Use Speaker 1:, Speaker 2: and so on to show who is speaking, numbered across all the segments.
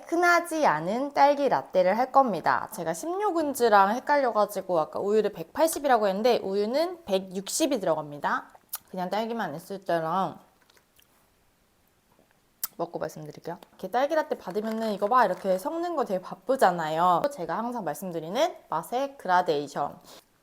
Speaker 1: 흔하지 않은 딸기 라떼를 할 겁니다. 제가 16운즈랑 헷갈려가지고 아까 우유를 180이라고 했는데 우유는 160이 들어갑니다. 그냥 딸기만 있을 때랑 먹고 말씀드릴게요. 이렇게 딸기 라떼 받으면은 이거 봐 이렇게 섞는 거 되게 바쁘잖아요. 제가 항상 말씀드리는 맛의 그라데이션.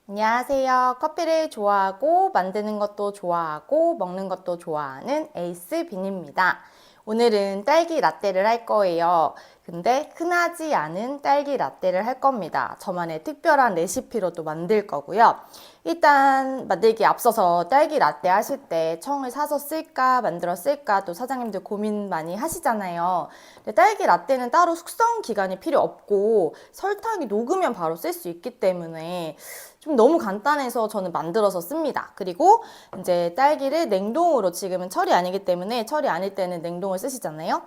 Speaker 1: 안녕하세요. 커피를 좋아하고 만드는 것도 좋아하고 먹는 것도 좋아하는 에이스 빈입니다. 오늘은 딸기 라떼를 할 거예요. 근데 흔하지 않은 딸기 라떼를 할 겁니다. 저만의 특별한 레시피로 또 만들 거고요. 일단 만들기 앞서서 딸기 라떼 하실 때 청을 사서 쓸까 만들어 쓸까 또 사장님들 고민 많이 하시잖아요. 근데 딸기 라떼는 따로 숙성 기간이 필요 없고 설탕이 녹으면 바로 쓸 수 있기 때문에 좀 너무 간단해서 저는 만들어서 씁니다. 그리고 이제 딸기를 냉동으로 지금은 철이 아니기 때문에 철이 아닐 때는 냉동을 쓰시잖아요.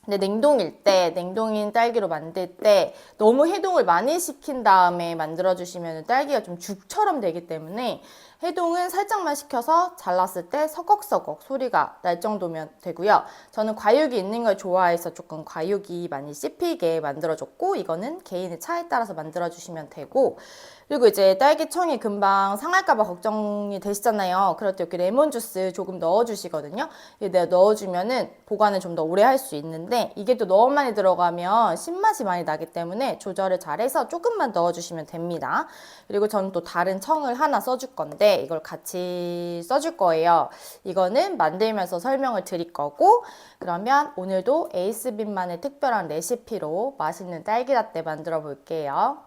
Speaker 1: 근데 냉동일 때, 냉동인 딸기로 만들 때 너무 해동을 많이 시킨 다음에 만들어주시면 딸기가 좀 죽처럼 되기 때문에 해동은 살짝만 시켜서 잘랐을 때 서걱서걱 소리가 날 정도면 되고요. 저는 과육이 있는 걸 좋아해서 조금 과육이 많이 씹히게 만들어줬고 이거는 개인의 차에 따라서 만들어주시면 되고 그리고 이제 딸기청이 금방 상할까봐 걱정이 되시잖아요. 그럴 때 이렇게 레몬 주스 조금 넣어주시거든요. 내가 넣어주면은 보관을 좀 더 오래 할 수 있는데 이게 또 너무 많이 들어가면 신맛이 많이 나기 때문에 조절을 잘해서 조금만 넣어주시면 됩니다. 그리고 저는 또 다른 청을 하나 써줄 건데 이걸 같이 써줄 거예요. 이거는 만들면서 설명을 드릴 거고 그러면 오늘도 에이스빈만의 특별한 레시피로 맛있는 딸기 라떼 만들어 볼게요.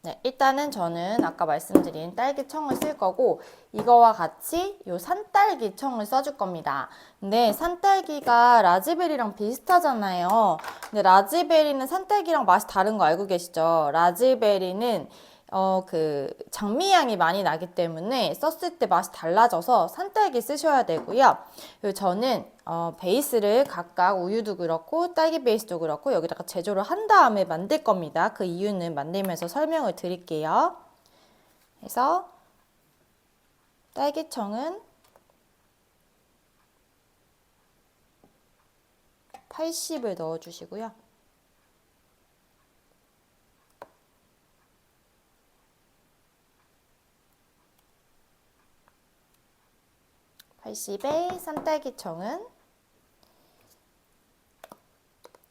Speaker 1: 네, 일단은 저는 아까 말씀드린 딸기청을 쓸 거고 이거와 같이 요 산딸기청을 써줄 겁니다. 근데 산딸기가 라즈베리랑 비슷하잖아요. 근데 라즈베리는 산딸기랑 맛이 다른 거 알고 계시죠? 라즈베리는 장미향이 많이 나기 때문에 썼을 때 맛이 달라져서 산딸기 쓰셔야 되고요. 그리고 저는 베이스를 각각 우유도 그렇고 딸기 베이스도 그렇고 여기다가 제조를 한 다음에 만들 겁니다. 그 이유는 만들면서 설명을 드릴게요. 그래서 딸기청은 80을 넣어주시고요. (80에) 산딸기청은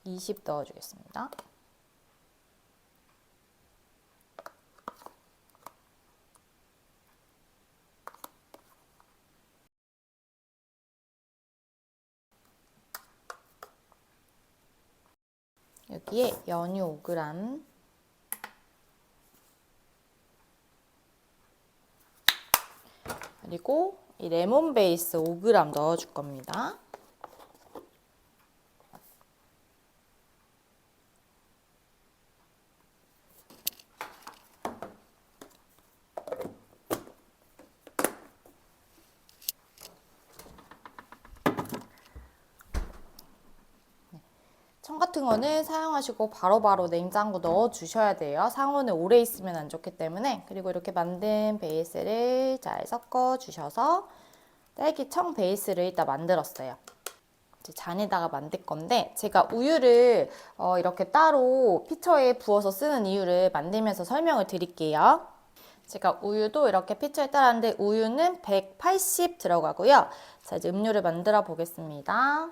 Speaker 1: 20 넣어주겠습니다. 여기에 연유 5g 그리고 이 레몬 베이스 5g 넣어줄 겁니다. 청 같은 거는 사용하시고 바로바로 냉장고 넣어 주셔야 돼요. 상온에 오래 있으면 안 좋기 때문에. 그리고 이렇게 만든 베이스를 잘 섞어 주셔서 딸기청 베이스를 일단 만들었어요. 이제 잔에다가 만들 건데 제가 우유를 이렇게 따로 피처에 부어서 쓰는 이유를 만들면서 설명을 드릴게요. 제가 우유도 이렇게 피처에 따랐는데 우유는 180 들어가고요. 자, 이제 음료를 만들어 보겠습니다.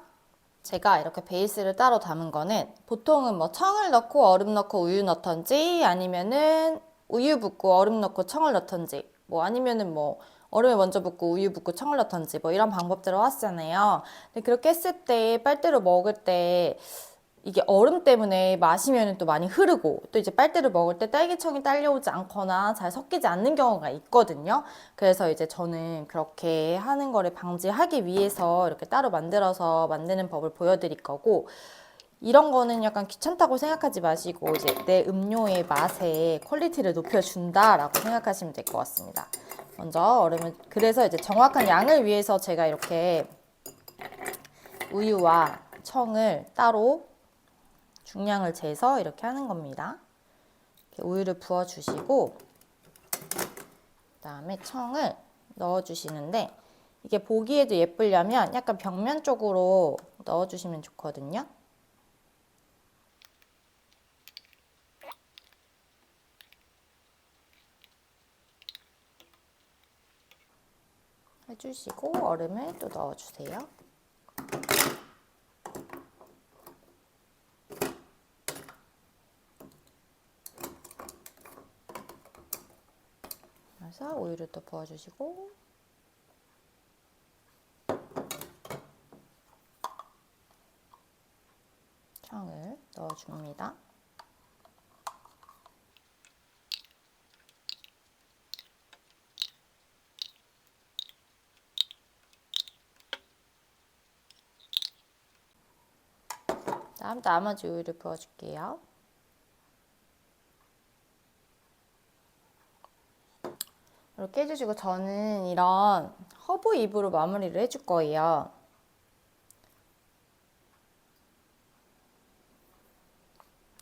Speaker 1: 제가 이렇게 베이스를 따로 담은 거는 보통은 뭐 청을 넣고 얼음 넣고 우유 넣던지 아니면은 우유 붓고 얼음 넣고 청을 넣던지 뭐 아니면은 뭐 얼음을 먼저 붓고 우유 붓고 청을 넣던지 뭐 이런 방법들을 왔잖아요. 근데 그렇게 했을 때 빨대로 먹을 때 이게 얼음 때문에 마시면 또 많이 흐르고 또 이제 빨대를 먹을 때 딸기청이 딸려오지 않거나 잘 섞이지 않는 경우가 있거든요. 그래서 이제 저는 그렇게 하는 거를 방지하기 위해서 이렇게 따로 만들어서 만드는 법을 보여드릴 거고 이런 거는 약간 귀찮다고 생각하지 마시고 이제 내 음료의 맛에 퀄리티를 높여준다라고 생각하시면 될 것 같습니다. 먼저 얼음을 그래서 이제 정확한 양을 위해서 제가 이렇게 우유와 청을 따로 중량을 재서 이렇게 하는 겁니다. 이렇게 우유를 부어주시고 그다음에 청을 넣어주시는데 이게 보기에도 예쁘려면 약간 벽면 쪽으로 넣어주시면 좋거든요. 해주시고 얼음을 또 넣어주세요. 그래서 우유를 또 부어주시고 청을 넣어줍니다. 다음 나머지 우유를 부어줄게요. 이렇게 해주시고 저는 이런 허브 잎으로 마무리를 해줄 거예요.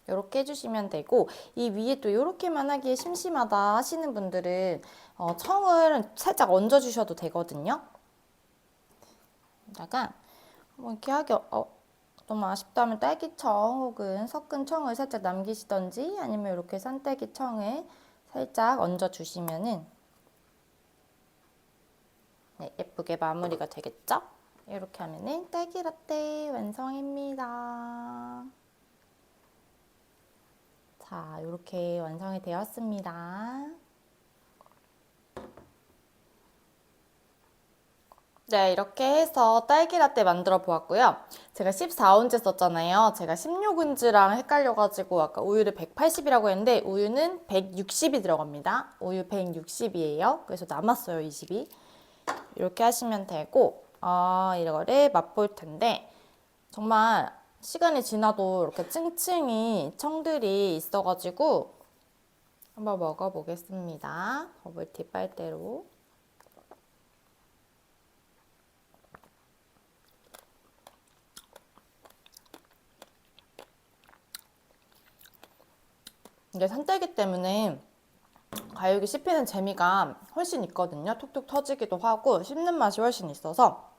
Speaker 1: 이렇게 해주시면 되고 이 위에 또 이렇게만 하기에 심심하다 하시는 분들은 청을 살짝 얹어주셔도 되거든요. 여기다가 뭐 이렇게 하기 너무 아쉽다면 딸기청 혹은 섞은 청을 살짝 남기시던지 아니면 이렇게 산딸기 청을 살짝 얹어주시면은 네, 예쁘게 마무리가 되겠죠? 이렇게 하면은 딸기 라떼 완성입니다. 자, 이렇게 완성이 되었습니다. 네, 이렇게 해서 딸기 라떼 만들어 보았고요. 제가 14온즈 썼잖아요. 제가 16온즈랑 헷갈려가지고 아까 우유를 180이라고 했는데 우유는 160이 들어갑니다. 우유 160이에요. 그래서 남았어요, 20이. 이렇게 하시면 되고 이거를 맛볼 텐데 정말 시간이 지나도 이렇게 층층이 청들이 있어가지고 한번 먹어보겠습니다. 버블티 빨대로. 이게 산딸기 때문에 과육이 씹히는 재미가 훨씬 있거든요. 톡톡 터지기도 하고 씹는 맛이 훨씬 있어서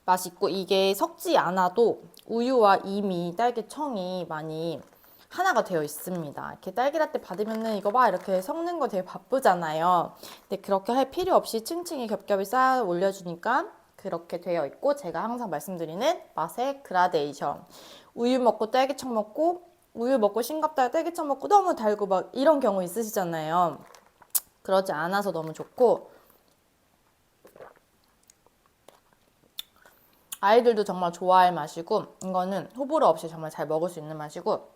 Speaker 1: 맛있고 이게 섞지 않아도 우유와 이미 딸기청이 많이 하나가 되어 있습니다. 이렇게 딸기라떼 받으면은 이거 봐 이렇게 섞는 거 되게 바쁘잖아요. 근데 그렇게 할 필요 없이 층층이 겹겹이 쌓아 올려주니까 그렇게 되어 있고 제가 항상 말씀드리는 맛의 그라데이션. 우유 먹고 딸기청 먹고 우유 먹고 싱겁다가 딸기청 먹고 너무 달고 막 이런 경우 있으시잖아요. 그러지 않아서 너무 좋고 아이들도 정말 좋아할 맛이고 이거는 호불호 없이 정말 잘 먹을 수 있는 맛이고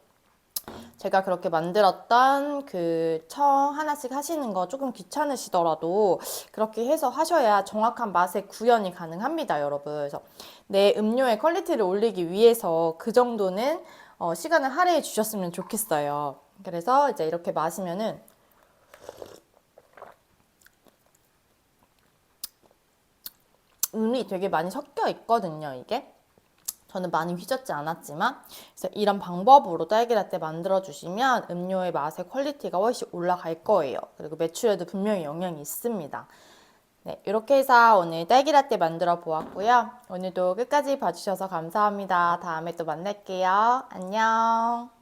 Speaker 1: 제가 그렇게 만들었던 그 청 하나씩 하시는 거 조금 귀찮으시더라도 그렇게 해서 하셔야 정확한 맛의 구현이 가능합니다, 여러분. 그래서 내 음료의 퀄리티를 올리기 위해서 그 정도는 시간을 할애해 주셨으면 좋겠어요. 그래서 이제 이렇게 마시면은 음이 되게 많이 섞여 있거든요, 이게. 저는 많이 휘젓지 않았지만 그래서 이런 방법으로 딸기라떼 만들어 주시면 음료의 맛의 퀄리티가 훨씬 올라갈 거예요. 그리고 매출에도 분명히 영향이 있습니다. 네, 이렇게 해서 오늘 딸기라떼 만들어 보았고요. 오늘도 끝까지 봐주셔서 감사합니다. 다음에 또 만날게요. 안녕.